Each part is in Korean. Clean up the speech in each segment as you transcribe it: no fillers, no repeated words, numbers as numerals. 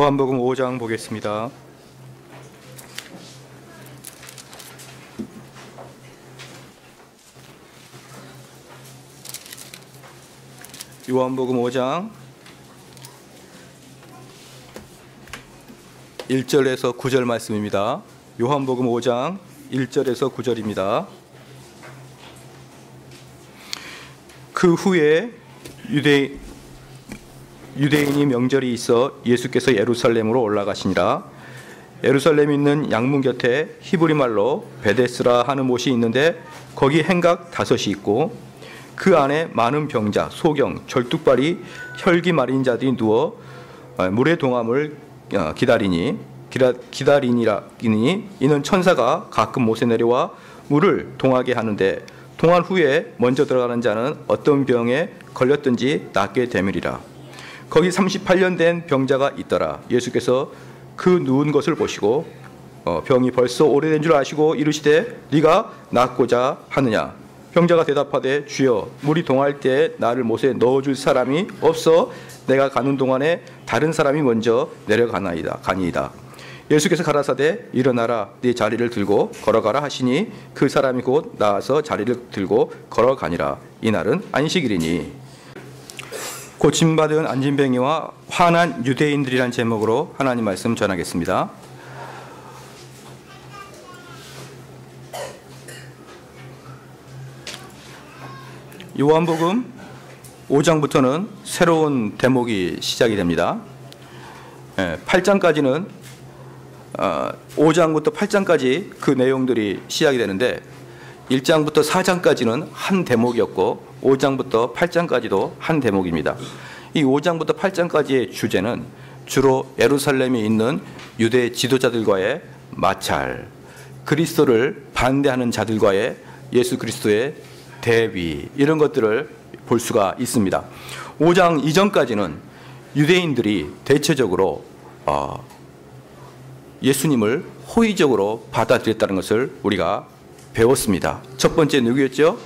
요한복음 5장 보겠습니다. 요한복음 5장 1절에서 9절 말씀입니다. 요한복음 5장 1절에서 9절입니다. 그 후에 유대인이 명절이 있어 예수께서 예루살렘으로 올라가시니라. 예루살렘에 있는 양문 곁에 히브리 말로 베데스라 하는 못이 있는데 거기 행각 5이 있고 그 안에 많은 병자, 소경, 절뚝발이, 혈기 마린 자들이 누워 물의 동함을 기다리니라. 이는 천사가 가끔 못에 내려와 물을 동하게 하는데 동한 후에 먼저 들어가는 자는 어떤 병에 걸렸든지 낫게 되밀이라. 거기 38년 된 병자가 있더라. 예수께서 그 누운 것을 보시고 병이 벌써 오래된 줄 아시고 이르시되 네가 낫고자 하느냐. 병자가 대답하되 주여 물이 동할 때에 나를 못에 넣어줄 사람이 없어 내가 가는 동안에 다른 사람이 먼저 내려가니이다. 예수께서 가라사대 일어나라 네 자리를 들고 걸어가라 하시니 그 사람이 곧 나와서 자리를 들고 걸어가니라. 이날은 안식일이니. 고침받은 안진뱅이와 화난 유대인들이란 제목으로 하나님 말씀 전하겠습니다. 요한복음 5장부터는 새로운 대목이 시작이 됩니다. 8장까지는 5장부터 8장까지 그 내용들이 시작이 되는데 1장부터 4장까지는 한 대목이었고 5장부터 8장까지도 한 대목입니다. 이 5장부터 8장까지의 주제는 주로 예루살렘에 있는 유대 지도자들과의 마찰, 그리스도를 반대하는 자들과의 예수 그리스도의 대비, 이런 것들을 볼 수가 있습니다. 5장 이전까지는 유대인들이 대체적으로 예수님을 호의적으로 받아들였다는 것을 우리가 배웠습니다. 첫 번째 누구였죠?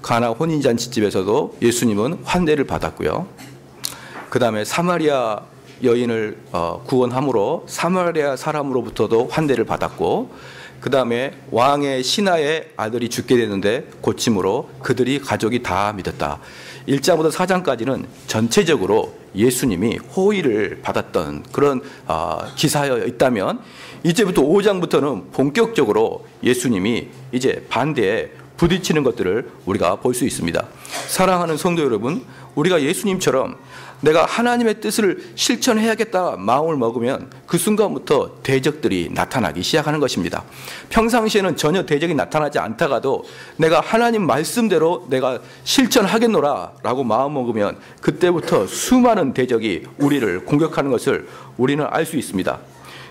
가나 혼인잔치집에서도 예수님은 환대를 받았고요. 그 다음에 사마리아 여인을 구원함으로 사마리아 사람으로부터도 환대를 받았고, 그 다음에 왕의 신하의 아들이 죽게 되는데 고침으로 그들이 가족이 다 믿었다. 1장부터 4장까지는 전체적으로 예수님이 호의를 받았던 그런 기사여 있다면, 이제부터 5장부터는 본격적으로 예수님이 이제 반대에 부딪히는 것들을 우리가 볼 수 있습니다. 사랑하는 성도 여러분, 우리가 예수님처럼 내가 하나님의 뜻을 실천해야겠다 마음을 먹으면 그 순간부터 대적들이 나타나기 시작하는 것입니다. 평상시에는 전혀 대적이 나타나지 않다가도 내가 하나님 말씀대로 내가 실천하겠노라 라고 마음 먹으면 그때부터 수많은 대적이 우리를 공격하는 것을 우리는 알 수 있습니다.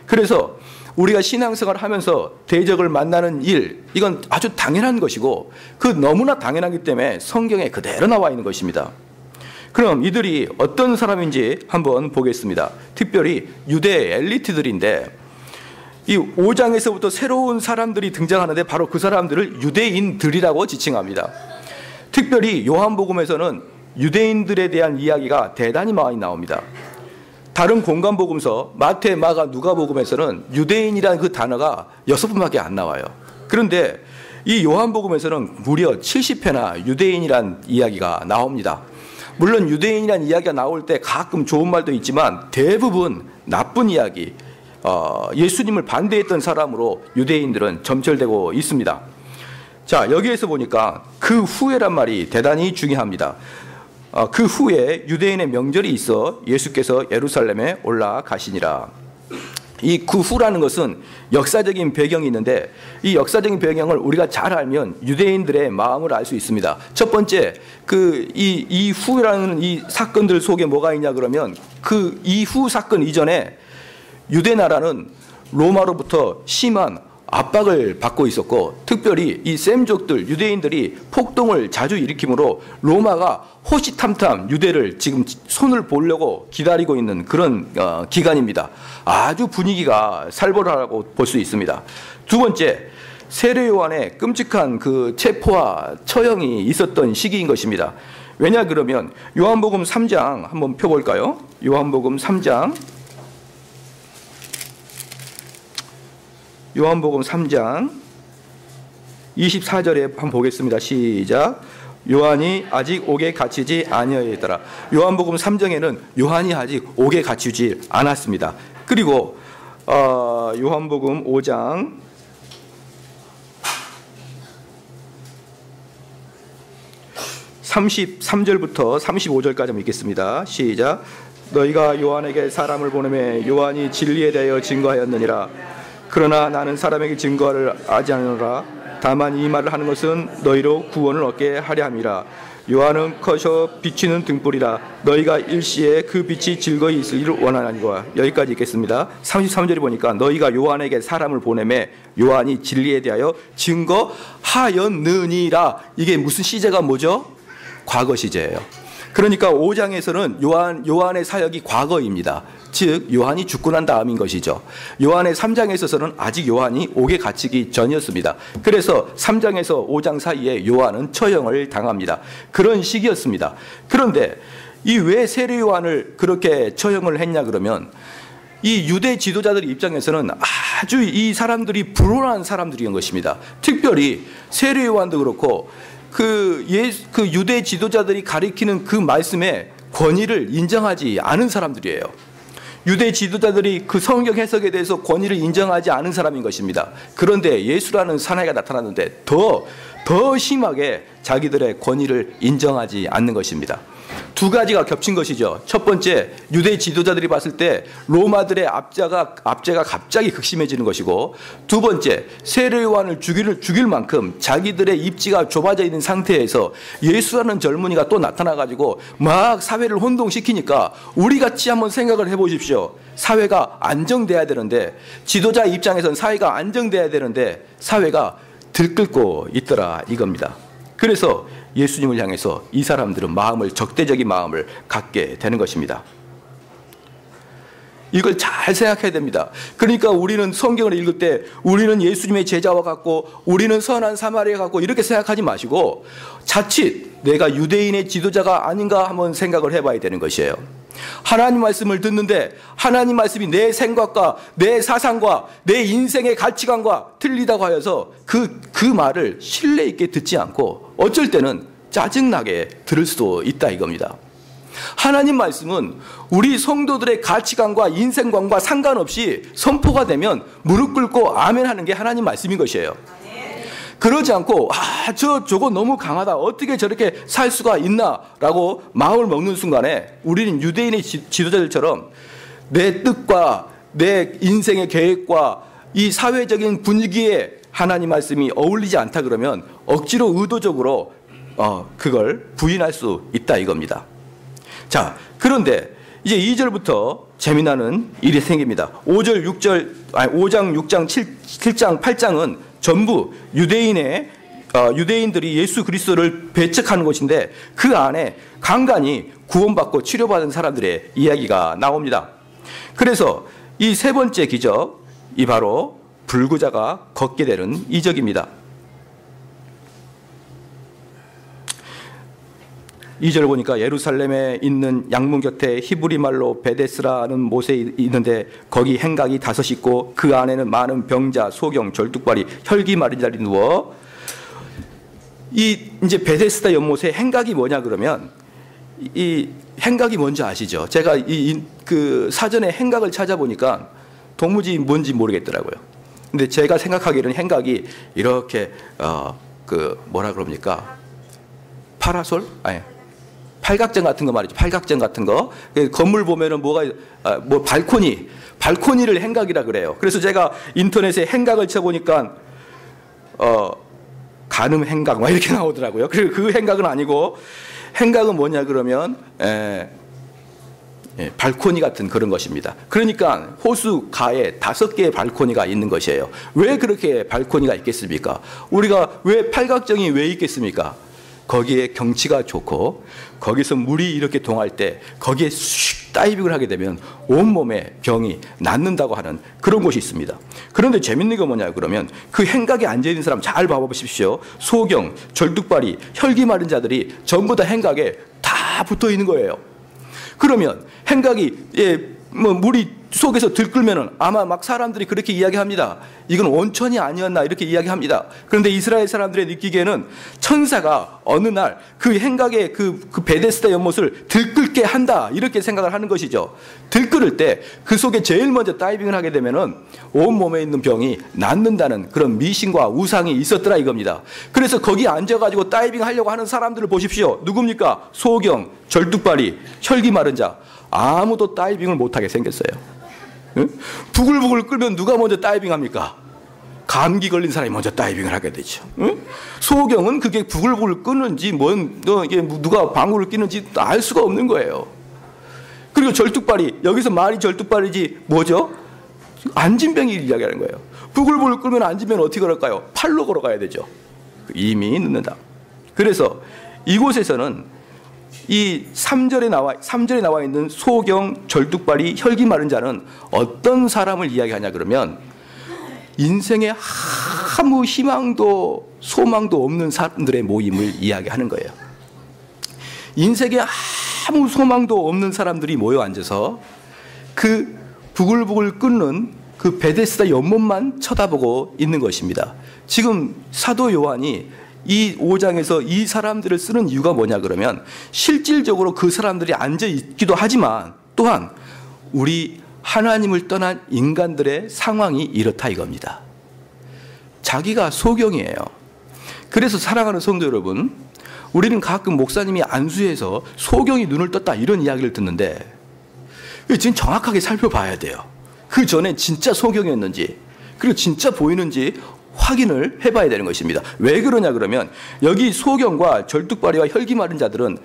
그래서 우리가 신앙생활을 하면서 대적을 만나는 일, 이건 아주 당연한 것이고 그 너무나 당연하기 때문에 성경에 그대로 나와 있는 것입니다. 그럼 이들이 어떤 사람인지 한번 보겠습니다. 특별히 유대 엘리트들인데, 이 5장에서부터 새로운 사람들이 등장하는데 바로 그 사람들을 유대인들이라고 지칭합니다. 특별히 요한복음에서는 유대인들에 대한 이야기가 대단히 많이 나옵니다. 다른 공간복음서 마태, 마가, 누가복음에서는 유대인이라는 그 단어가 6번밖에 안 나와요. 그런데 이 요한복음에서는 무려 70회나 유대인이란 이야기가 나옵니다. 물론 유대인이란 이야기가 나올 때 가끔 좋은 말도 있지만 대부분 나쁜 이야기, 예수님을 반대했던 사람으로 유대인들은 점철되고 있습니다. 자, 여기에서 보니까 그 후에란 말이 대단히 중요합니다. 그 후에 유대인의 명절이 있어 예수께서 예루살렘에 올라가시니라. 이 그 후라는 것은 역사적인 배경이 있는데, 이 역사적인 배경을 우리가 잘 알면 유대인들의 마음을 알 수 있습니다. 첫 번째, 이 후라는 이 사건들 속에 뭐가 있냐 그러면, 그 이후 사건 이전에 유대 나라는 로마로부터 심한 압박을 받고 있었고, 특별히 이 셈족들, 유대인들이 폭동을 자주 일으키므로 로마가 호시탐탐 유대를 지금 손을 보려고 기다리고 있는 그런 기간입니다. 아주 분위기가 살벌하다고 볼 수 있습니다. 두 번째, 세례 요한의 끔찍한 그 체포와 처형이 있었던 시기인 것입니다. 왜냐 그러면 요한복음 3장 한번 펴볼까요? 요한복음 3장 24절에 한번 보겠습니다. 시작. 요한이 아직 옥에 갇히지 아니하였더라. 요한복음 3장에는 요한이 아직 옥에 갇히지 않았습니다. 그리고 요한복음 5장 33절부터 35절까지 한번 읽겠습니다. 시작. 너희가 요한에게 사람을 보내매 요한이 진리에 대하여 증거하였느니라. 그러나 나는 사람에게 증거를 하지 않으노라. 다만 이 말을 하는 것은 너희로 구원을 얻게 하려 함이라. 요한은 커서 비치는 등불이라. 너희가 일시에 그 빛이 즐거이 있으기를 원하나니와. 여기까지 읽겠습니다. 33절에 보니까 너희가 요한에게 사람을 보내매 요한이 진리에 대하여 증거하였느니라. 이게 무슨 시제가 뭐죠? 과거 시제예요. 그러니까 5장에서는 요한의 사역이 과거입니다. 즉 요한이 죽고 난 다음인 것이죠. 요한의 3장에 있어서는 아직 요한이 옥에 갇히기 전이었습니다. 그래서 3장에서 5장 사이에 요한은 처형을 당합니다. 그런 시기였습니다. 그런데 이 왜 세례 요한을 그렇게 처형을 했냐 그러면 이 유대 지도자들 입장에서는 아주 이 사람들이 불온한 사람들인 것입니다. 특별히 세례 요한도 그렇고 그 유대 지도자들이 가리키는 그 말씀의 권위를 인정하지 않은 사람들이에요. 유대 지도자들이 그 성경 해석에 대해서 권위를 인정하지 않은 사람인 것입니다. 그런데 예수라는 사나이가 나타났는데 더 심하게 자기들의 권위를 인정하지 않는 것입니다. 두 가지가 겹친 것이죠. 첫 번째, 유대 지도자들이 봤을 때 로마들의 압제가 갑자기 극심해지는 것이고, 두 번째, 세례 요한을 죽일 만큼 자기들의 입지가 좁아져 있는 상태에서 예수라는 젊은이가 또 나타나가지고 막 사회를 혼동시키니까 우리 같이 한번 생각을 해보십시오. 사회가 안정돼야 되는데, 지도자 입장에서는 사회가 안정돼야 되는데 사회가 들끓고 있더라 이겁니다. 그래서 예수님을 향해서 이 사람들은 적대적인 마음을 갖게 되는 것입니다. 이걸 잘 생각해야 됩니다. 그러니까 우리는 성경을 읽을 때 우리는 예수님의 제자와 같고 우리는 선한 사마리아 같고 이렇게 생각하지 마시고 자칫 내가 유대인의 지도자가 아닌가 한번 생각을 해봐야 되는 것이에요. 하나님 말씀을 듣는데 하나님 말씀이 내 생각과 내 사상과 내 인생의 가치관과 틀리다고 하여서 그 말을 신뢰 있게 듣지 않고 어쩔 때는 짜증나게 들을 수도 있다 이겁니다. 하나님 말씀은 우리 성도들의 가치관과 인생관과 상관없이 선포가 되면 무릎 꿇고 아멘 하는 게 하나님 말씀인 것이에요. 그러지 않고 저거 너무 강하다, 어떻게 저렇게 살 수가 있나 라고 마음을 먹는 순간에 우리는 유대인의 지도자들처럼 내 뜻과 내 인생의 계획과 이 사회적인 분위기에 하나님 말씀이 어울리지 않다 그러면 억지로 의도적으로 그걸 부인할 수 있다 이겁니다. 자, 그런데 이제 2절부터 재미나는 일이 생깁니다. 5장, 6장, 7장, 8장은 전부 유대인들이 예수 그리스도를 배척하는 것인데 그 안에 간간히 구원받고 치료받은 사람들의 이야기가 나옵니다. 그래서 이 세 번째 기적, 이 바로 불구자가 걷게 되는 이적입니다. 2절 보니까 예루살렘에 있는 양문 곁에 히브리 말로 베데스라는 못에 있는데 거기 행각이 5 있고 그 안에는 많은 병자, 소경, 절뚝발이, 혈기 마른 자리 누워. 이제 베데스다 연못의 행각이 뭐냐 그러면 이 행각이 뭔지 아시죠? 제가 그 사전에 행각을 찾아보니까 도무지 뭔지 모르겠더라고요. 근데 제가 생각하기에는 행각이 이렇게 뭐라 그럽니까? 파라솔? 아니. 팔각정 같은 거 말이죠. 팔각정 같은 거. 건물 보면은 발코니를 행각이라 그래요. 그래서 제가 인터넷에 행각을 쳐보니까 가늠 행각 막 이렇게 나오더라고요. 그리고 그 행각은 아니고 행각은 뭐냐 그러면 발코니 같은 그런 것입니다. 그러니까 호수가에 5개의 발코니가 있는 것이에요. 왜 그렇게 발코니가 있겠습니까? 우리가 왜 팔각정이 왜 있겠습니까? 거기에 경치가 좋고 거기서 물이 이렇게 동할 때 거기에 슉 다이빙을 하게 되면 온몸에 병이 낫는다고 하는 그런 곳이 있습니다. 그런데 재밌는 게 뭐냐 그러면 그 행각에 앉아있는 사람 잘 봐보십시오. 소경, 절뚝발이, 혈기 마른 자들이 전부 다 행각에 다 붙어 있는 거예요. 그러면 행각이 물이 속에서 들끓면은 아마 막 사람들이 그렇게 이야기합니다. 이건 온천이 아니었나 이렇게 이야기합니다. 그런데 이스라엘 사람들이 느끼기에는 천사가 어느 날 그 행각의 그 베데스다 연못을 들끓게 한다 이렇게 생각을 하는 것이죠. 들끓을 때 그 속에 제일 먼저 다이빙을 하게 되면은 온 몸에 있는 병이 낫는다는 그런 미신과 우상이 있었더라 이겁니다. 그래서 거기 앉아가지고 다이빙 하려고 하는 사람들을 보십시오. 누굽니까? 소경, 절뚝발이, 혈기 마른 자. 아무도 다이빙을 못하게 생겼어요. 응? 부글부글 끓면 누가 먼저 다이빙 합니까? 감기 걸린 사람이 먼저 다이빙을 하게 되죠. 응? 소경은 그게 부글부글 끓는지 누가 방울을 끼는지 알 수가 없는 거예요. 그리고 절뚝발이, 여기서 말이 절뚝발이지 뭐죠? 안진뱅이 이야기하는 거예요. 부글부글 끓면 안진뱅이는 어떻게 걸을까요? 팔로 걸어가야 되죠. 이미 늦는다. 그래서 이곳에서는 이 3절에 나와 있는 소경, 절뚝발이, 혈기 마른 자는 어떤 사람을 이야기하냐 그러면 인생에 아무 희망도 소망도 없는 사람들의 모임을 이야기하는 거예요. 인생에 아무 소망도 없는 사람들이 모여 앉아서 그 부글부글 끓는 그 베데스다 연못만 쳐다보고 있는 것입니다. 지금 사도 요한이 이 5장에서 이 사람들을 쓰는 이유가 뭐냐 그러면 실질적으로 그 사람들이 앉아 있기도 하지만 또한 우리 하나님을 떠난 인간들의 상황이 이렇다 이겁니다. 자기가 소경이에요. 그래서 사랑하는 성도 여러분, 우리는 가끔 목사님이 안수해서 소경이 눈을 떴다 이런 이야기를 듣는데 지금 정확하게 살펴봐야 돼요. 그 전에 진짜 소경이었는지 그리고 진짜 보이는지 확인을 해봐야 되는 것입니다. 왜 그러냐 그러면 여기 소경과 절뚝발이와 혈기 마른 자들은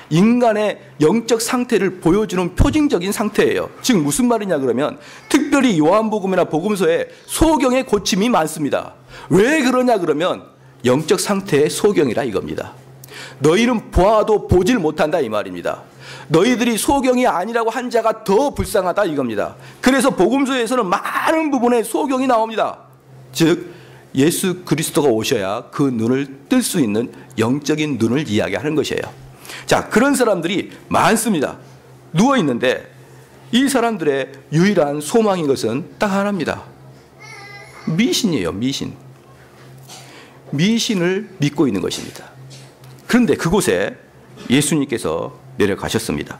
인간의 영적 상태를 보여주는 표징적인 상태예요. 즉 무슨 말이냐 그러면 특별히 요한복음이나 복음서에 소경의 고침이 많습니다. 왜 그러냐 그러면 영적 상태의 소경이라 이겁니다. 너희는 보아도 보질 못한다 이 말입니다. 너희들이 소경이 아니라고 한 자가 더 불쌍하다 이겁니다. 그래서 복음서에서는 많은 부분에 소경이 나옵니다. 즉 예수 그리스도가 오셔야 그 눈을 뜰 수 있는 영적인 눈을 이야기하는 것이에요. 자, 그런 사람들이 많습니다. 누워있는데 이 사람들의 유일한 소망인 것은 딱 하나입니다. 미신이에요. 미신. 미신을 믿고 있는 것입니다. 그런데 그곳에 예수님께서 내려가셨습니다.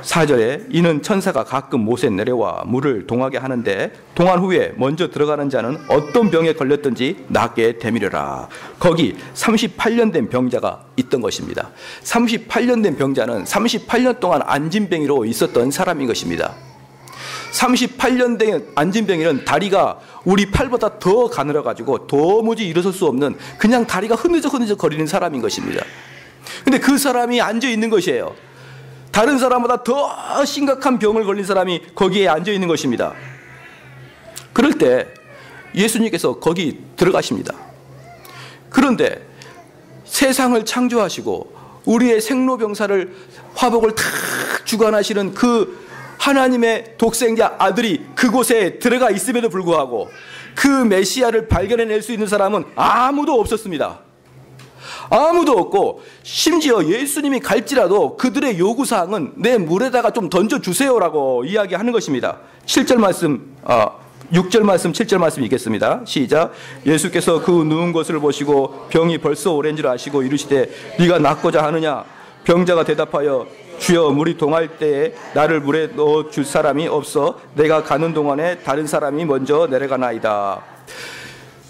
4절에 이는 천사가 가끔 못에 내려와 물을 동하게 하는데 동한 후에 먼저 들어가는 자는 어떤 병에 걸렸든지 낫게 되밀으라. 거기 38년 된 병자가 있던 것입니다. 38년 된 병자는 38년 동안 안진뱅이로 있었던 사람인 것입니다. 38년 된 안진뱅이는 다리가 우리 팔보다 더 가늘어가지고 도무지 일어설 수 없는 그냥 다리가 흐느적 거리는 사람인 것입니다. 근데 그 사람이 앉아 있는 것이에요. 다른 사람보다 더 심각한 병을 걸린 사람이 거기에 앉아 있는 것입니다. 그럴 때 예수님께서 거기 들어가십니다. 그런데 세상을 창조하시고 우리의 생로병사를 화복을 다 주관하시는 그 하나님의 독생자 아들이 그곳에 들어가 있음에도 불구하고 그 메시아를 발견해낼 수 있는 사람은 아무도 없었습니다. 아무도 없고 심지어 예수님이 갈지라도 그들의 요구사항은 내 물에다가 좀 던져주세요라고 이야기하는 것입니다. 7절 말씀 6절 말씀 7절 말씀 읽겠습니다. 시작. 예수께서 그 누운 것을 보시고 병이 벌써 오랜 줄 아시고 이르시되 네가 낫고자 하느냐. 병자가 대답하여 주여 물이 동할 때에 나를 물에 넣어줄 사람이 없어 내가 가는 동안에 다른 사람이 먼저 내려가나이다.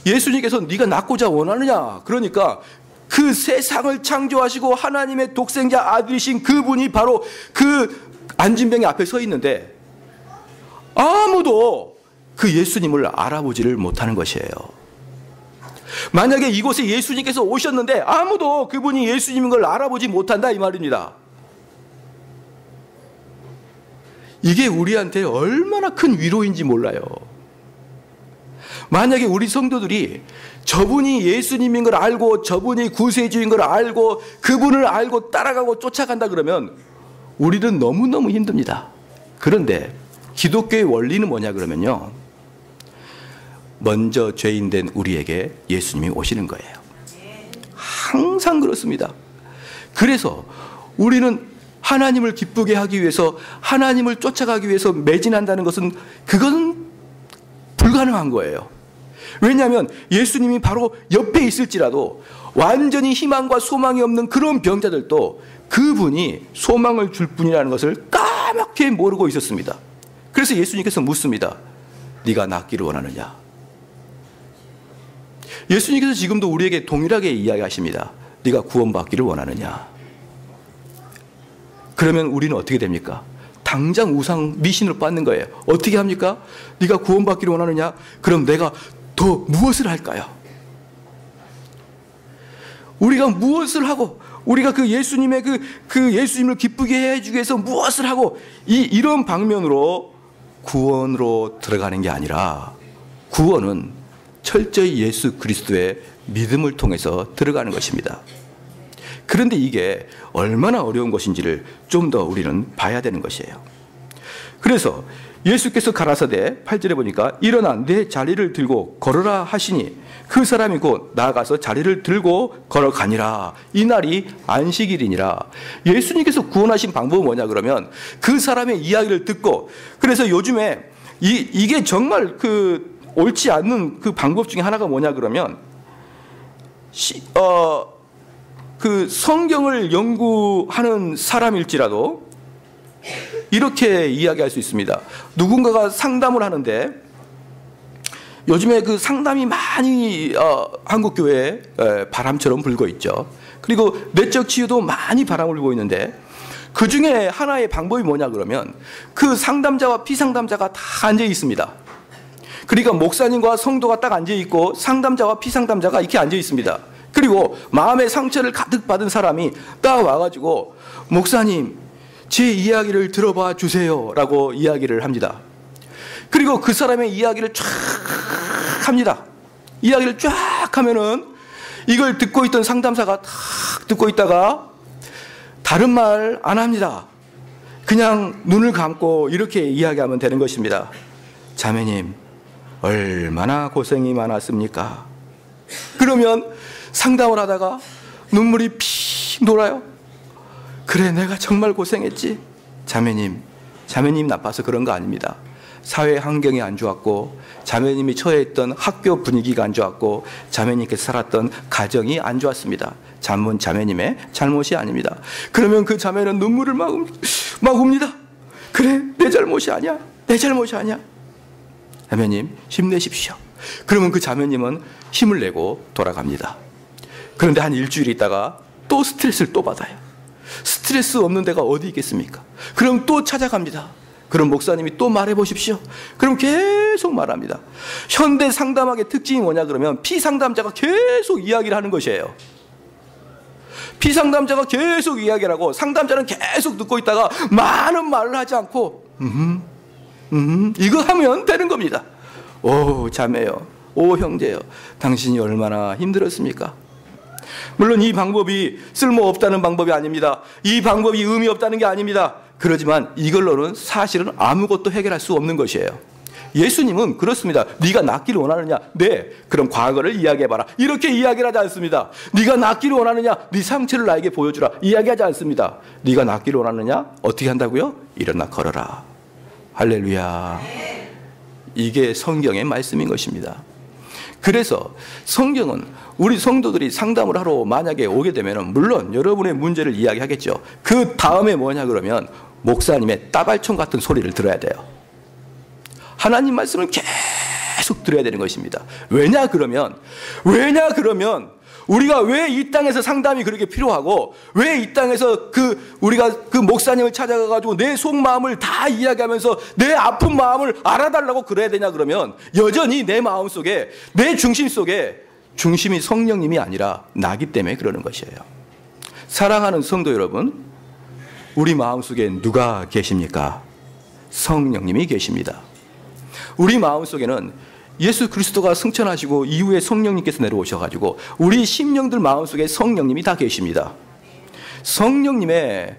예수님께서 네가 낫고자 원하느냐. 그러니까 그 세상을 창조하시고 하나님의 독생자 아들이신 그분이 바로 그 안진뱅이 앞에 서 있는데 아무도 그 예수님을 알아보지를 못하는 것이에요. 만약에 이곳에 예수님께서 오셨는데 아무도 그분이 예수님인 걸 알아보지 못한다 이 말입니다. 이게 우리한테 얼마나 큰 위로인지 몰라요. 만약에 우리 성도들이 저분이 예수님인 걸 알고 저분이 구세주인 걸 알고 그분을 알고 따라가고 쫓아간다 그러면 우리는 너무너무 힘듭니다. 그런데 기독교의 원리는 뭐냐 그러면요, 먼저 죄인된 우리에게 예수님이 오시는 거예요. 항상 그렇습니다. 그래서 우리는 하나님을 기쁘게 하기 위해서, 하나님을 쫓아가기 위해서 매진한다는 것은 그건 불가능한 거예요. 왜냐하면 예수님이 바로 옆에 있을지라도 완전히 희망과 소망이 없는 그런 병자들도 그분이 소망을 줄 분이라는 것을 까맣게 모르고 있었습니다. 그래서 예수님께서 묻습니다. 네가 낫기를 원하느냐? 예수님께서 지금도 우리에게 동일하게 이야기하십니다. 네가 구원받기를 원하느냐? 그러면 우리는 어떻게 됩니까? 당장 우상 미신을 받는 거예요. 어떻게 합니까? 네가 구원받기를 원하느냐? 그럼 내가 더 무엇을 할까요? 우리가 무엇을 하고, 우리가 그 예수님의 그 예수님을 기쁘게 해주기 위해서 무엇을 하고, 이런 방면으로 구원으로 들어가는 게 아니라, 구원은 철저히 예수 그리스도의 믿음을 통해서 들어가는 것입니다. 그런데 이게 얼마나 어려운 것인지를 좀 더 우리는 봐야 되는 것이에요. 그래서 예수께서 가라사대 8절에 보니까 일어나 내 자리를 들고 걸어라 하시니 그 사람이 곧 나아가서 자리를 들고 걸어가니라. 이날이 안식일이니라. 예수님께서 구원하신 방법은 뭐냐 그러면 그 사람의 이야기를 듣고, 그래서 요즘에 이게 정말 옳지 않는 그 방법 중에 하나가 뭐냐 그러면 그 성경을 연구하는 사람일지라도 이렇게 이야기할 수 있습니다. 누군가가 상담을 하는데, 요즘에 그 상담이 많이 한국 교회에 바람처럼 불고 있죠. 그리고 내적 치유도 많이 바람을 불고 있는데, 그 중에 하나의 방법이 뭐냐 그러면 그 상담자와 피상담자가 다 앉아 있습니다. 그러니까 목사님과 성도가 딱 앉아 있고 상담자와 피상담자가 이렇게 앉아 있습니다. 그리고 마음의 상처를 가득 받은 사람이 딱 와가지고 목사님 제 이야기를 들어봐 주세요 라고 이야기를 합니다. 그리고 그 사람의 이야기를 쫙 합니다. 이야기를 쫙 하면은 이걸 듣고 있던 상담사가 탁 듣고 있다가 다른 말 안 합니다. 그냥 눈을 감고 이렇게 이야기하면 되는 것입니다. 자매님 얼마나 고생이 많았습니까? 그러면 상담을 하다가 눈물이 픽 돌아요. 그래 내가 정말 고생했지. 자매님 나빠서 그런 거 아닙니다. 사회 환경이 안 좋았고 자매님이 처해있던 학교 분위기가 안 좋았고 자매님께서 살았던 가정이 안 좋았습니다. 자매님의 잘못이 아닙니다. 그러면 그 자매는 눈물을 막 웁니다. 그래 내 잘못이 아니야. 내 잘못이 아니야. 자매님 힘내십시오. 그러면 그 자매님은 힘을 내고 돌아갑니다. 그런데 한 일주일 있다가 또 스트레스를 또 받아요. 스트레스 없는 데가 어디 있겠습니까? 그럼 또 찾아갑니다. 그럼 목사님이 또 말해보십시오. 그럼 계속 말합니다. 현대 상담학의 특징이 뭐냐 그러면 피상담자가 계속 이야기를 하는 것이에요. 피상담자가 계속 이야기를 하고 상담자는 계속 듣고 있다가 많은 말을 하지 않고 이거 하면 되는 겁니다. 오 자매요, 오 형제요, 당신이 얼마나 힘들었습니까? 물론 이 방법이 쓸모없다는 방법이 아닙니다. 이 방법이 의미 없다는 게 아닙니다. 그렇지만 이걸로는 사실은 아무것도 해결할 수 없는 것이에요. 예수님은 그렇습니다. 네가 낫기를 원하느냐? 네. 그럼 과거를 이야기해봐라. 이렇게 이야기를 하지 않습니다. 네가 낫기를 원하느냐? 네 상처를 나에게 보여주라. 이야기하지 않습니다. 네가 낫기를 원하느냐? 어떻게 한다고요? 일어나 걸어라. 할렐루야. 이게 성경의 말씀인 것입니다. 그래서 성경은 우리 성도들이 상담을 하러 만약에 오게 되면 물론 여러분의 문제를 이야기하겠죠. 그 다음에 뭐냐 그러면 목사님의 따발총 같은 소리를 들어야 돼요. 하나님 말씀을 계속 들어야 되는 것입니다. 왜냐 그러면 우리가 왜 이 땅에서 상담이 그렇게 필요하고 왜 이 땅에서 우리가 그 목사님을 찾아가가지고 내 속마음을 다 이야기하면서 내 아픈 마음을 알아달라고 그래야 되냐 그러면 여전히 내 마음 속에 내 중심 속에 중심이 성령님이 아니라 나기 때문에 그러는 것이에요. 사랑하는 성도 여러분, 우리 마음 속에 누가 계십니까? 성령님이 계십니다. 우리 마음 속에는 예수 그리스도가 승천하시고 이후에 성령님께서 내려오셔가지고 우리 심령들 마음속에 성령님이 다 계십니다. 성령님의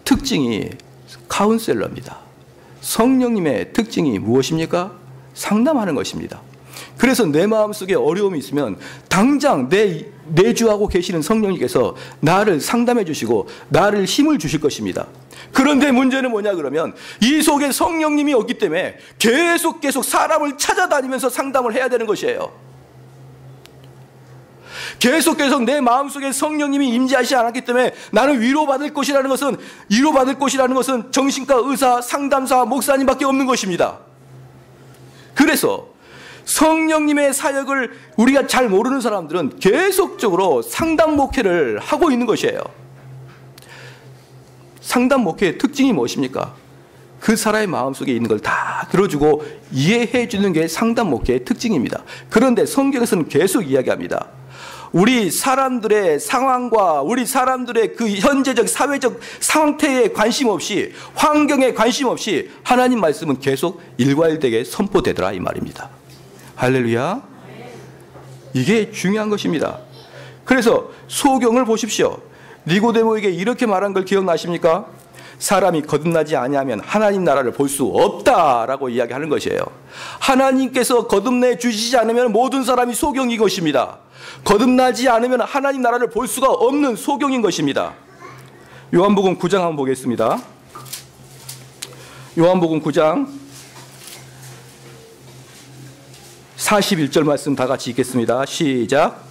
특징이 카운셀러입니다. 성령님의 특징이 무엇입니까? 상담하는 것입니다. 그래서 내 마음속에 어려움이 있으면 당장 내주하고 계시는 성령님께서 나를 상담해 주시고 나를 힘을 주실 것입니다. 그런데 문제는 뭐냐 그러면 이 속에 성령님이 없기 때문에 계속 사람을 찾아다니면서 상담을 해야 되는 것이에요. 계속 내 마음속에 성령님이 임재하지 않았기 때문에 나는 위로받을 곳이라는 것은 정신과 의사, 상담사, 목사님밖에 없는 것입니다. 그래서 성령님의 사역을 우리가 잘 모르는 사람들은 계속적으로 상담 목회를 하고 있는 것이에요. 상담 목회의 특징이 무엇입니까? 그 사람의 마음속에 있는 걸 다 들어주고 이해해 주는 게 상담 목회의 특징입니다. 그런데 성경에서는 계속 이야기합니다. 우리 사람들의 상황과 우리 사람들의 그 현재적 사회적 상태에 관심 없이, 환경에 관심 없이 하나님 말씀은 계속 일괄되게 선포되더라 이 말입니다. 할렐루야. 이게 중요한 것입니다. 그래서 소경을 보십시오. 니고데모에게 이렇게 말한 걸 기억나십니까? 사람이 거듭나지 아니하면 하나님 나라를 볼 수 없다라고 이야기하는 것이에요. 하나님께서 거듭내 주시지 않으면 모든 사람이 소경인 것입니다. 거듭나지 않으면 하나님 나라를 볼 수가 없는 소경인 것입니다. 요한복음 9장 한번 보겠습니다. 요한복음 9장 41절 말씀 다 같이 읽겠습니다. 시작.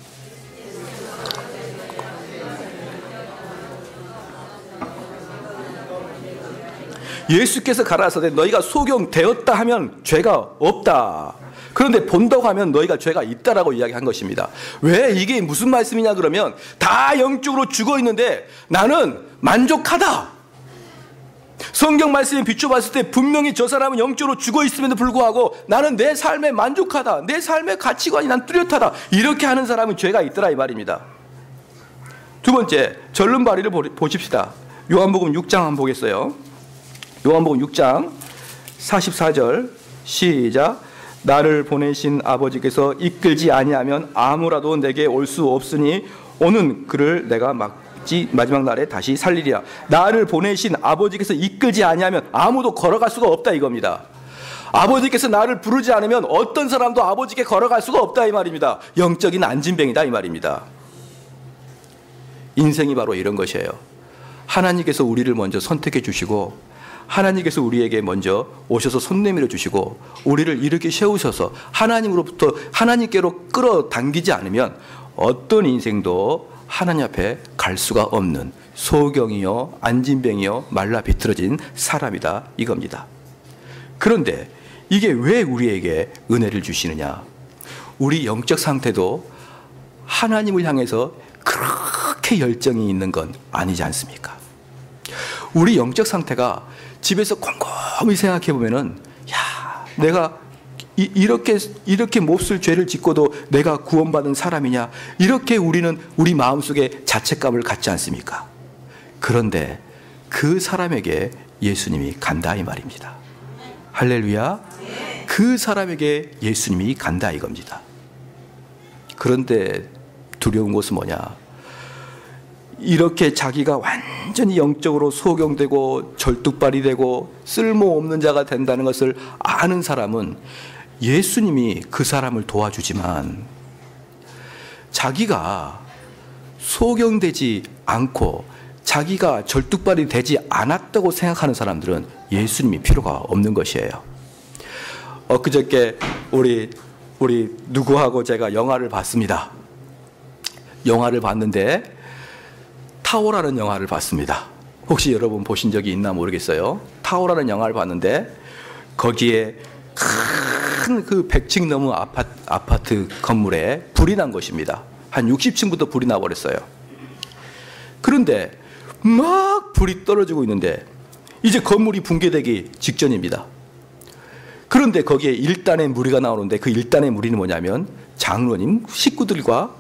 예수께서 가라사대 너희가 소경되었다 하면 죄가 없다. 그런데 본다고 하면 너희가 죄가 있다라고 이야기한 것입니다. 왜 이게 무슨 말씀이냐 그러면 다 영적으로 죽어 있는데 나는 만족하다. 성경 말씀에 비춰봤을 때 분명히 저 사람은 영적으로 죽어 있음에도 불구하고 나는 내 삶에 만족하다. 내 삶의 가치관이 난 뚜렷하다. 이렇게 하는 사람은 죄가 있더라 이 말입니다. 두 번째, 절름발이를 보십시다. 요한복음 6장 한번 보겠어요. 요한복음 6장 44절 시작. 나를 보내신 아버지께서 이끌지 아니하면 아무라도 내게 올 수 없으니 오는 그를 내가 마지막 날에 다시 살리리라. 나를 보내신 아버지께서 이끌지 아니하면 아무도 걸어갈 수가 없다 이겁니다. 아버지께서 나를 부르지 않으면 어떤 사람도 아버지께 걸어갈 수가 없다 이 말입니다. 영적인 안진뱅이다 이 말입니다. 인생이 바로 이런 것이에요. 하나님께서 우리를 먼저 선택해 주시고 하나님께서 우리에게 먼저 오셔서 손 내밀어 주시고 우리를 이렇게 세우셔서 하나님으로부터 하나님께로 끌어당기지 않으면 어떤 인생도 하나님 앞에 갈 수가 없는 소경이요 안진뱅이요 말라 비틀어진 사람이다 이겁니다. 그런데 이게 왜 우리에게 은혜를 주시느냐? 우리 영적 상태도 하나님을 향해서 그렇게 열정이 있는 건 아니지 않습니까? 우리 영적 상태가 집에서 곰곰이 생각해 보면은 야, 내가 이렇게 몹쓸 죄를 짓고도 내가 구원받은 사람이냐? 이렇게 우리는 우리 마음속에 자책감을 갖지 않습니까? 그런데 그 사람에게 예수님이 간다 이 말입니다. 할렐루야. 그 사람에게 예수님이 간다 이겁니다. 그런데 두려운 것은 뭐냐? 이렇게 자기가 완전히 영적으로 소경되고 절뚝발이 되고 쓸모없는 자가 된다는 것을 아는 사람은 예수님이 그 사람을 도와주지만 자기가 소경되지 않고 자기가 절뚝발이 되지 않았다고 생각하는 사람들은 예수님이 필요가 없는 것이에요. 엊그저께 우리 누구하고 제가 영화를 봤습니다. 영화를 봤는데 타오라는 영화를 봤습니다. 혹시 여러분 보신 적이 있나 모르겠어요. 타오라는 영화를 봤는데 거기에 큰 그 100층 넘은 아파트 건물에 불이 난 것입니다. 한 60층부터 불이 나버렸어요. 그런데 막 불이 떨어지고 있는데 이제 건물이 붕괴되기 직전입니다. 그런데 거기에 1단의 무리가 나오는데 그 1단의 무리는 뭐냐면 장로님 식구들과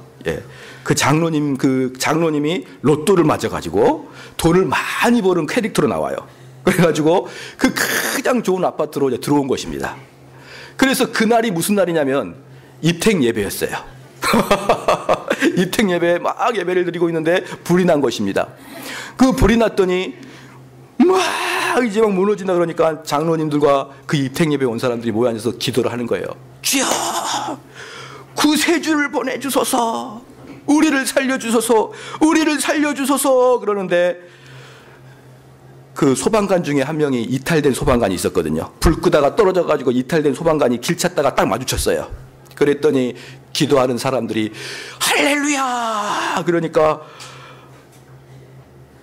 그 장로님이 로또를 맞아가지고 돈을 많이 버는 캐릭터로 나와요. 그래가지고 그 가장 좋은 아파트로 이제 들어온 것입니다. 그래서 그날이 무슨 날이냐면 입택 예배였어요. 입택 예배에 막 예배를 드리고 있는데 불이 난 것입니다. 그 불이 났더니 막 이제 막 무너진다 그러니까 장로님들과 그 입택 예배에 온 사람들이 모여 앉아서 기도를 하는 거예요. 주여, 구세주를 보내주소서, 우리를 살려주소서, 우리를 살려주소서. 그러는데 그 소방관 중에 한 명이 이탈된 소방관이 있었거든요. 불 끄다가 떨어져가지고 이탈된 소방관이 길 찾다가 딱 마주쳤어요. 그랬더니 기도하는 사람들이 할렐루야 그러니까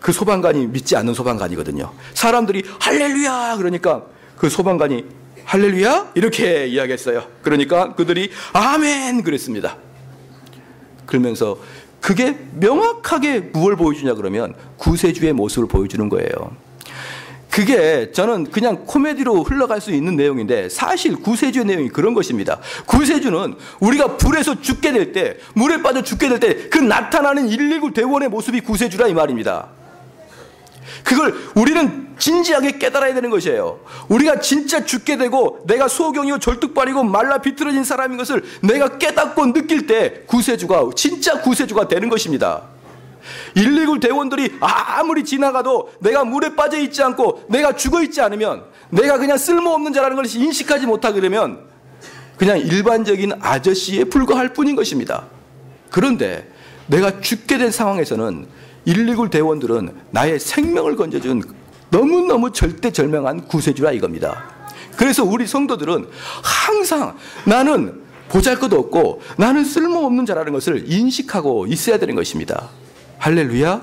그 소방관이 믿지 않는 소방관이거든요. 사람들이 할렐루야 그러니까 그 소방관이 할렐루야 이렇게 이야기했어요. 그러니까 그들이 아멘 그랬습니다. 그러면서 그게 명확하게 무엇을 보여주냐 그러면 구세주의 모습을 보여주는 거예요. 그게 저는 그냥 코미디로 흘러갈 수 있는 내용인데 사실 구세주의 내용이 그런 것입니다. 구세주는 우리가 불에서 죽게 될 때, 물에 빠져 죽게 될 때 그 나타나는 119 대원의 모습이 구세주라 이 말입니다. 그걸 우리는 진지하게 깨달아야 되는 것이에요. 우리가 진짜 죽게 되고 내가 소경이요 절뚝발이고 말라 비틀어진 사람인 것을 내가 깨닫고 느낄 때 구세주가 진짜 구세주가 되는 것입니다. 119 대원들이 아무리 지나가도 내가 물에 빠져 있지 않고 내가 죽어 있지 않으면, 내가 그냥 쓸모없는 자라는 것을 인식하지 못하게 되면 그냥 일반적인 아저씨에 불과할 뿐인 것입니다. 그런데 내가 죽게 된 상황에서는 119 대원들은 나의 생명을 건져준 너무너무 절대절명한 구세주라 이겁니다. 그래서 우리 성도들은 항상 나는 보잘것도 없고 나는 쓸모없는 자라는 것을 인식하고 있어야 되는 것입니다. 할렐루야.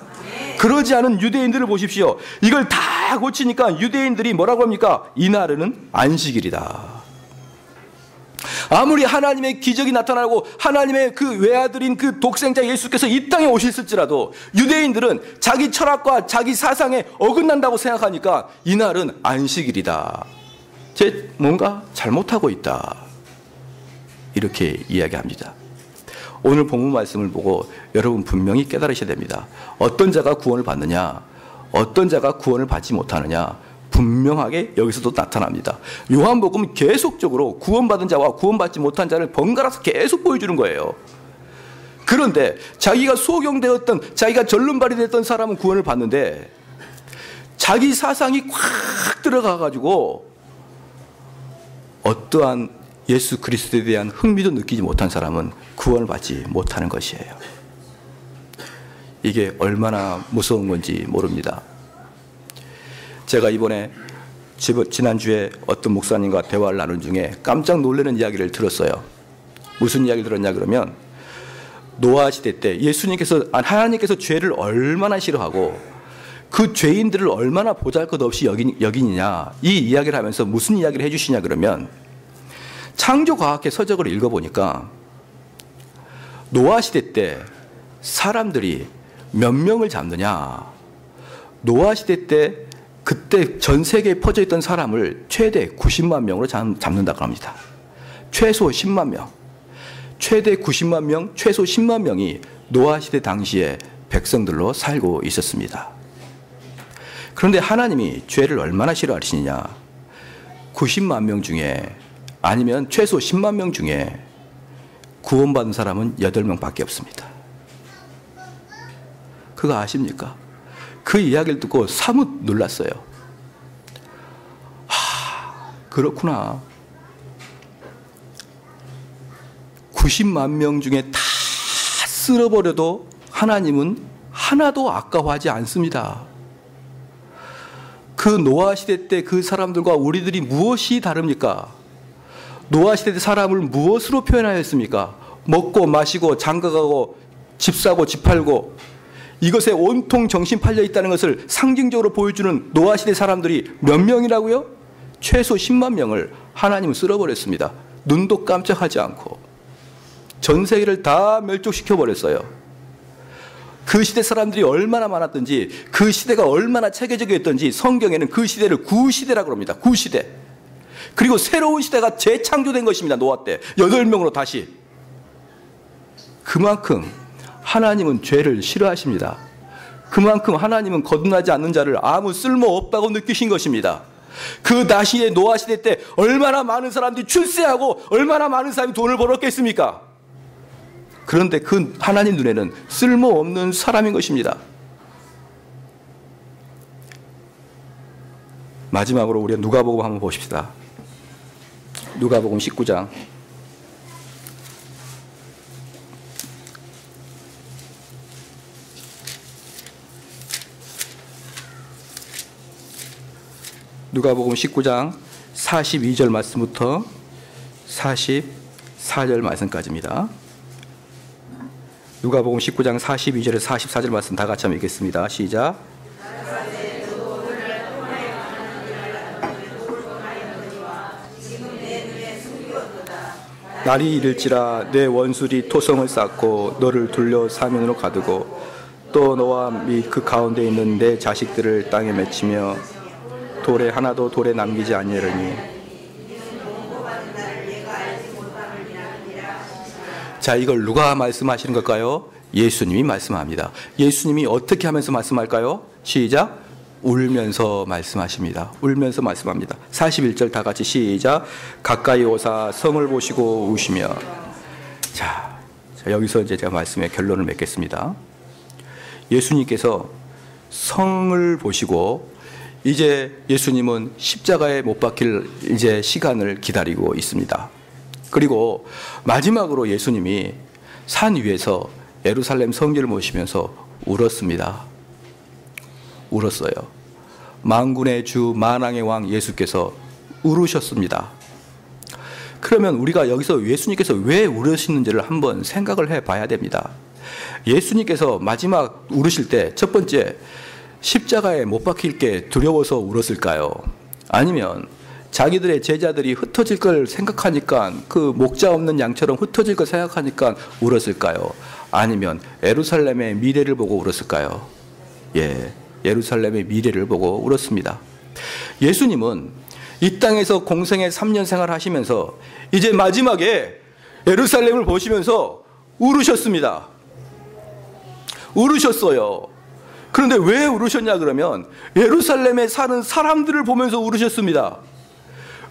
그러지 않은 유대인들을 보십시오. 이걸 다 고치니까 유대인들이 뭐라고 합니까? 이날은 안식일이다. 아무리 하나님의 기적이 나타나고 하나님의 그 외아들인 그 독생자 예수께서 이 땅에 오셨을지라도 유대인들은 자기 철학과 자기 사상에 어긋난다고 생각하니까 이날은 안식일이다. 제 뭔가 잘못하고 있다. 이렇게 이야기합니다. 오늘 본문 말씀을 보고 여러분 분명히 깨달으셔야 됩니다. 어떤 자가 구원을 받느냐, 어떤 자가 구원을 받지 못하느냐 분명하게 여기서도 나타납니다. 요한복음은 계속적으로 구원받은 자와 구원받지 못한 자를 번갈아서 계속 보여주는 거예요. 그런데 자기가 소경되었던, 자기가 절름발이 됐던 사람은 구원을 받는데 자기 사상이 콱 들어가가지고 어떠한 예수 그리스도에 대한 흥미도 느끼지 못한 사람은 구원을 받지 못하는 것이에요. 이게 얼마나 무서운 건지 모릅니다. 제가 이번에 지난주에 어떤 목사님과 대화를 나눈 중에 깜짝 놀라는 이야기를 들었어요. 무슨 이야기를 들었냐 그러면 노아 시대 때 하나님께서 죄를 얼마나 싫어하고 그 죄인들을 얼마나 보잘것없이 여기느냐 이 이야기를 하면서 무슨 이야기를 해주시냐 그러면 창조과학회 서적을 읽어보니까 노아 시대 때 사람들이 몇 명을 잡느냐, 노아 시대 때 그때 전 세계에 퍼져 있던 사람을 최대 90만 명으로 잡는다고 합니다. 최소 10만 명, 최대 90만 명, 최소 10만 명이 노아 시대 당시에 백성들로 살고 있었습니다. 그런데 하나님이 죄를 얼마나 싫어하시느냐, 90만 명 중에 아니면 최소 10만 명 중에 구원받은 사람은 8명밖에 없습니다. 그거 아십니까? 그 이야기를 듣고 사뭇 놀랐어요. 그렇구나. 90만 명 중에 다 쓸어버려도 하나님은 하나도 아까워하지 않습니다. 그 노아 시대 때 그 사람들과 우리들이 무엇이 다릅니까? 노아 시대 때 사람을 무엇으로 표현하였습니까? 먹고 마시고 장가가고 집 사고 집 팔고 이것에 온통 정신 팔려 있다는 것을 상징적으로 보여주는 노아 시대 사람들이 몇 명이라고요? 최소 10만 명을 하나님은 쓸어버렸습니다. 눈도 깜짝하지 않고 전 세계를 다 멸족시켜버렸어요. 그 시대 사람들이 얼마나 많았던지, 그 시대가 얼마나 체계적이었던지 성경에는 그 시대를 구시대라고 합니다. 구시대. 그리고 새로운 시대가 재창조된 것입니다. 노아 때 8명으로 다시. 그만큼 하나님은 죄를 싫어하십니다. 그만큼 하나님은 거듭나지 않는 자를 아무 쓸모없다고 느끼신 것입니다. 그 나시대 노아 시대 때 얼마나 많은 사람들이 출세하고 얼마나 많은 사람이 돈을 벌었겠습니까? 그런데 그 하나님 눈에는 쓸모없는 사람인 것입니다. 마지막으로 우리가 누가복음 한번 보십시다. 누가복음 19장. 누가복음 19장 42절 말씀부터 44절 말씀까지입니다. 누가복음 19장 42절에서 44절 말씀 다 같이 한번 읽겠습니다. 시작. 날이 이를지라 내 원수들이 토성을 쌓고 너를 둘러 사면으로 가두고 또 너와 및 그 가운데 있는 내 자식들을 땅에 맺히며 돌에 하나도 돌에 남기지 아니하리니. 자, 이걸 누가 말씀하시는 걸까요? 예수님이 말씀합니다. 예수님이 어떻게 하면서 말씀할까요? 시작. 울면서 말씀하십니다. 울면서 말씀합니다. 41절 다 같이 시작. 가까이 오사 성을 보시고 우시며. 자, 여기서 이제 제가 말씀의 결론을 맺겠습니다. 예수님께서 성을 보시고 이제 예수님은 십자가에 못 박힐 이제 시간을 기다리고 있습니다. 그리고 마지막으로 예수님이 산 위에서 예루살렘 성전을 모시면서 울었습니다. 울었어요. 만군의 주 만왕의 왕 예수께서 울으셨습니다. 그러면 우리가 여기서 예수님께서 왜 울으시는지를 한번 생각을 해봐야 됩니다. 예수님께서 마지막 울으실 때 첫 번째, 십자가에 못 박힐 게 두려워서 울었을까요? 아니면 자기들의 제자들이 흩어질 걸 생각하니까, 그 목자 없는 양처럼 흩어질 걸 생각하니까 울었을까요? 아니면 예루살렘의 미래를 보고 울었을까요? 예, 예루살렘의 미래를 보고 울었습니다. 예수님은 이 땅에서 공생의 3년 생활을 하시면서 이제 마지막에 예루살렘을 보시면서 울으셨습니다. 울으셨어요. 그런데 왜 울으셨냐 그러면 예루살렘에 사는 사람들을 보면서 울으셨습니다.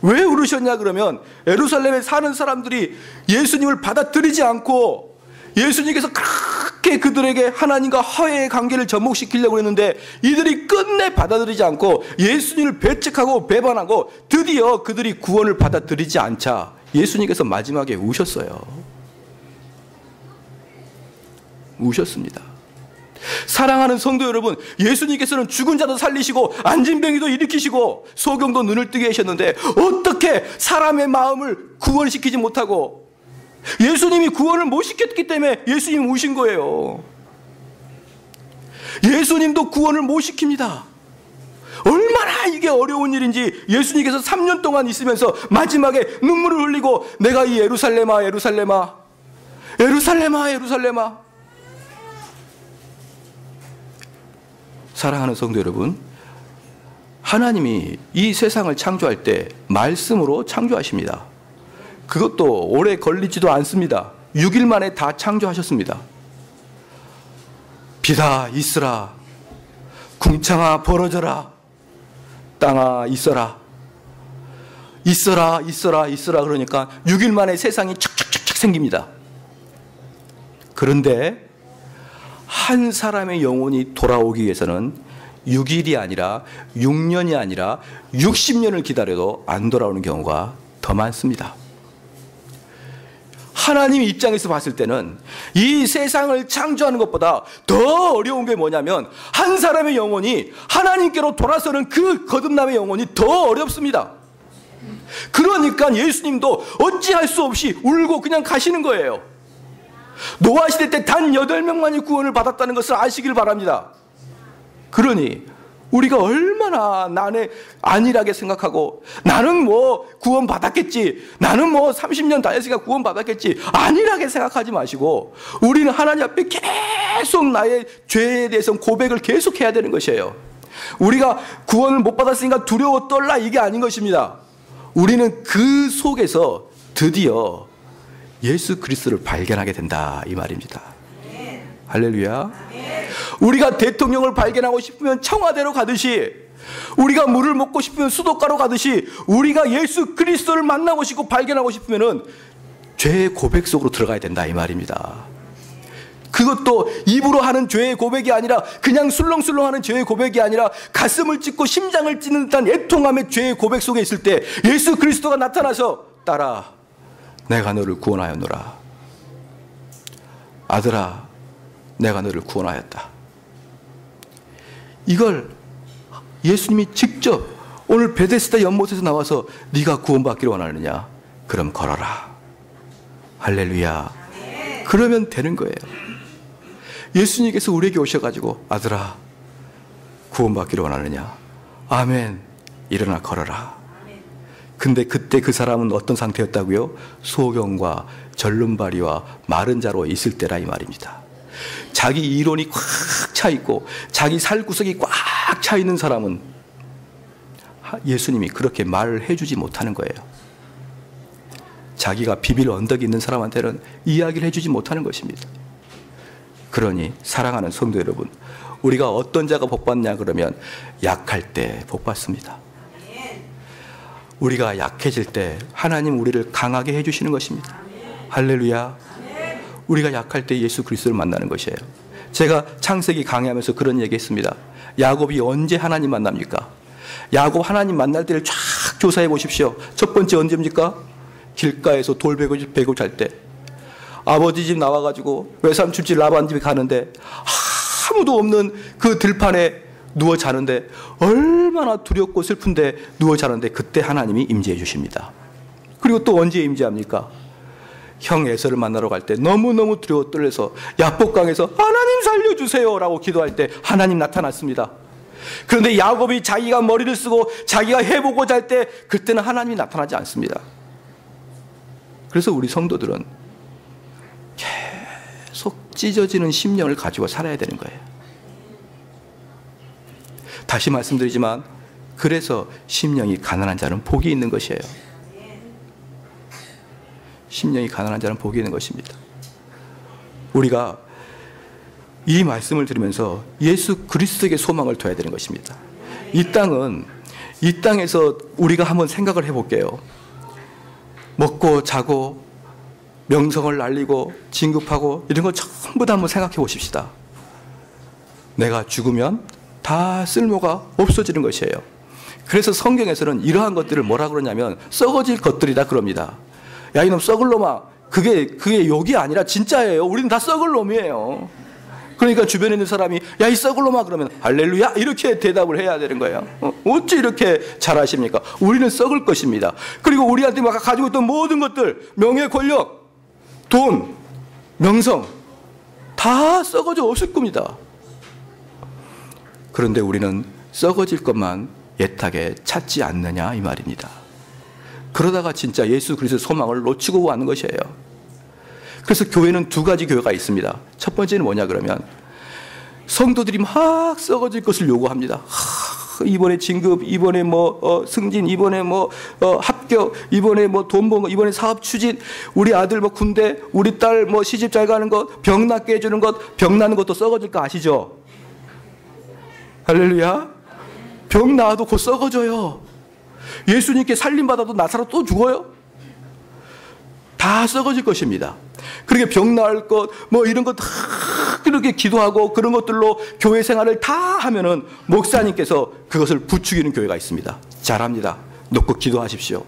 왜 울으셨냐 그러면 예루살렘에 사는 사람들이 예수님을 받아들이지 않고 예수님께서 그렇게 그들에게 하나님과 화해의 관계를 접목시키려고 했는데 이들이 끝내 받아들이지 않고 예수님을 배척하고 배반하고 드디어 그들이 구원을 받아들이지 않자 예수님께서 마지막에 우셨어요. 우셨습니다. 사랑하는 성도 여러분, 예수님께서는 죽은 자도 살리시고 안진병이도 일으키시고 소경도 눈을 뜨게 하셨는데 어떻게 사람의 마음을 구원시키지 못하고 예수님이 구원을 못 시켰기 때문에 예수님 우신 거예요. 예수님도 구원을 못 시킵니다. 얼마나 이게 어려운 일인지 예수님께서 3년 동안 있으면서 마지막에 눈물을 흘리고 내가 이 예루살렘아 예루살렘아 예루살렘아 예루살렘아. 사랑하는 성도 여러분, 하나님이 이 세상을 창조할 때 말씀으로 창조하십니다. 그것도 오래 걸리지도 않습니다. 6일 만에 다 창조하셨습니다. 비다 있으라, 궁창아 벌어져라, 땅아 있어라, 있어라 있어라 있어라. 그러니까 6일 만에 세상이 척척척척 생깁니다. 그런데 한 사람의 영혼이 돌아오기 위해서는 6일이 아니라 6년이 아니라 60년을 기다려도 안 돌아오는 경우가 더 많습니다. 하나님 입장에서 봤을 때는 이 세상을 창조하는 것보다 더 어려운 게 뭐냐면 한 사람의 영혼이 하나님께로 돌아서는 그 거듭남의 영혼이 더 어렵습니다. 그러니까 예수님도 어찌할 수 없이 울고 그냥 가시는 거예요. 노아 시대 때 단 8명만이 구원을 받았다는 것을 아시길 바랍니다. 그러니 우리가 얼마나 나는 안일하게 생각하고 나는 뭐 구원 받았겠지, 나는 뭐 30년 다 했으니까 구원 받았겠지, 안일하게 생각하지 마시고 우리는 하나님 앞에 계속 나의 죄에 대해서 고백을 계속 해야 되는 것이에요. 우리가 구원을 못 받았으니까 두려워 떨라 이게 아닌 것입니다. 우리는 그 속에서 드디어 예수 그리스도를 발견하게 된다 이 말입니다. 할렐루야. 우리가 대통령을 발견하고 싶으면 청와대로 가듯이 우리가 물을 먹고 싶으면 수도가로 가듯이 우리가 예수 그리스도를 만나고 싶고 발견하고 싶으면은 죄의 고백 속으로 들어가야 된다 이 말입니다. 그것도 입으로 하는 죄의 고백이 아니라 그냥 술렁술렁하는 죄의 고백이 아니라 가슴을 찢고 심장을 찢는 듯한 애통함의 죄의 고백 속에 있을 때 예수 그리스도가 나타나서 딸아 내가 너를 구원하였노라. 아들아 내가 너를 구원하였다. 이걸 예수님이 직접 오늘 베데스다 연못에서 나와서 네가 구원받기를 원하느냐? 그럼 걸어라. 할렐루야. 그러면 되는 거예요. 예수님께서 우리에게 오셔가지고 아들아 구원받기를 원하느냐? 아멘. 일어나 걸어라. 근데 그때 그 사람은 어떤 상태였다고요? 소경과 절름발이와 마른 자로 있을 때라 이 말입니다. 자기 이론이 꽉 차 있고 자기 살구석이 꽉 차 있는 사람은 예수님이 그렇게 말을 해주지 못하는 거예요. 자기가 비빌 언덕이 있는 사람한테는 이야기를 해주지 못하는 것입니다. 그러니 사랑하는 성도 여러분, 우리가 어떤 자가 복받냐 그러면 약할 때 복받습니다. 우리가 약해질 때 하나님 우리를 강하게 해주시는 것입니다. 할렐루야. 우리가 약할 때 예수 그리스도를 만나는 것이에요. 제가 창세기 강의하면서 그런 얘기했습니다. 야곱이 언제 하나님 만납니까? 야곱 하나님 만날 때를 쫙 조사해 보십시오. 첫 번째 언제입니까? 길가에서 돌 베고 잘 때. 아버지 집 나와가지고 외삼촌 집 라반 집에 가는데 아무도 없는 그 들판에 누워 자는데 얼마나 두렵고 슬픈데 누워 자는데 그때 하나님이 임재해 주십니다. 그리고 또 언제 임재합니까? 형 에서를 만나러 갈 때 너무너무 두려워 떨려서 야복강에서 하나님 살려주세요 라고 기도할 때 하나님 나타났습니다. 그런데 야곱이 자기가 머리를 쓰고 자기가 해보고자 할 때 그때는 하나님이 나타나지 않습니다. 그래서 우리 성도들은 계속 찢어지는 심령을 가지고 살아야 되는 거예요. 다시 말씀드리지만 그래서 심령이 가난한 자는 복이 있는 것이에요. 심령이 가난한 자는 복이 있는 것입니다. 우리가 이 말씀을 들으면서 예수 그리스도에게 소망을 둬야 되는 것입니다. 이 땅에서 우리가 한번 생각을 해볼게요. 먹고 자고 명성을 날리고 진급하고 이런 거 전부 다 한번 생각해 보십시다. 내가 죽으면 다 쓸모가 없어지는 것이에요. 그래서 성경에서는 이러한 것들을 뭐라 그러냐면 썩어질 것들이다 그럽니다. 야 이놈 썩을 놈아, 그게 욕이 아니라 진짜예요. 우리는 다 썩을 놈이에요. 그러니까 주변에 있는 사람이 야 이 썩을 놈아 그러면 할렐루야 이렇게 대답을 해야 되는 거예요. 어찌 이렇게 잘하십니까? 우리는 썩을 것입니다. 그리고 우리한테 막 가지고 있던 모든 것들, 명예, 권력, 돈, 명성 다 썩어져 없을 겁니다. 그런데 우리는 썩어질 것만 애타게 찾지 않느냐 이 말입니다. 그러다가 진짜 예수 그리스도 소망을 놓치고 가는 것이에요. 그래서 교회는 두 가지 교회가 있습니다. 첫 번째는 뭐냐 그러면 성도들이 막 썩어질 것을 요구합니다. 이번에 진급, 이번에 승진, 이번에 합격, 이번에 돈 번 거, 이번에 사업 추진, 우리 아들 군대, 우리 딸 시집 잘 가는 것, 병 낫게 해주는 것, 병 나는 것도 썩어질 거 아시죠? 할렐루야. 병 나아도 곧 썩어져요. 예수님께 살림받아도 나사로 또 죽어요? 다 썩어질 것입니다. 그렇게 병 나을 것, 이런 것 다 그렇게 기도하고 그런 것들로 교회 생활을 다 하면은 목사님께서 그것을 부추기는 교회가 있습니다. 잘합니다. 놓고 기도하십시오.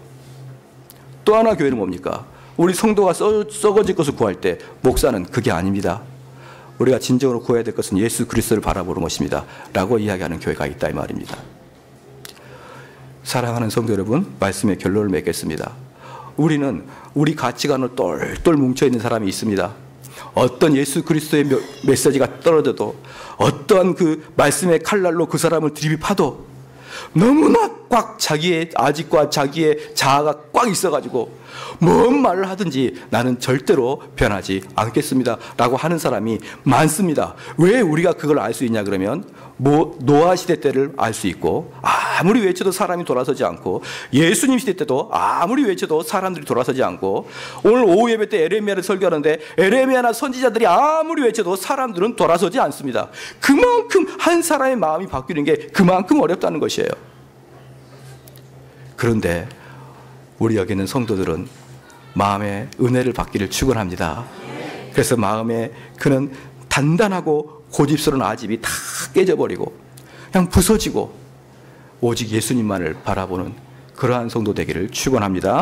또 하나 교회는 뭡니까? 우리 성도가 썩어질 것을 구할 때 목사는 그게 아닙니다. 우리가 진정으로 구해야 될 것은 예수 그리스도를 바라보는 것입니다. 라고 이야기하는 교회가 있다 이 말입니다. 사랑하는 성도 여러분, 말씀의 결론을 맺겠습니다. 우리는 우리 가치관으로 똘똘 뭉쳐있는 사람이 있습니다. 어떤 예수 그리스도의 메시지가 떨어져도 어떠한 그 말씀의 칼날로 그 사람을 들이파도 너무나 꽉 자기의 아직과 자기의 자아가 꽉 있어가지고 뭔 말을 하든지 나는 절대로 변하지 않겠습니다 라고 하는 사람이 많습니다. 왜 우리가 그걸 알 수 있냐 그러면 노아 시대 때를 알 수 있고 아무리 외쳐도 사람이 돌아서지 않고, 예수님 시대 때도 아무리 외쳐도 사람들이 돌아서지 않고, 오늘 오후 예배 때 에레미야를 설교하는데 에레미야나 선지자들이 아무리 외쳐도 사람들은 돌아서지 않습니다. 그만큼 한 사람의 마음이 바뀌는 게 그만큼 어렵다는 것이에요. 그런데 우리 여기 있는 성도들은 마음의 은혜를 받기를 축원합니다. 그래서 마음에 그는 단단하고 고집스러운 아집이 다 깨져버리고 그냥 부서지고 오직 예수님만을 바라보는 그러한 성도 되기를 축원합니다.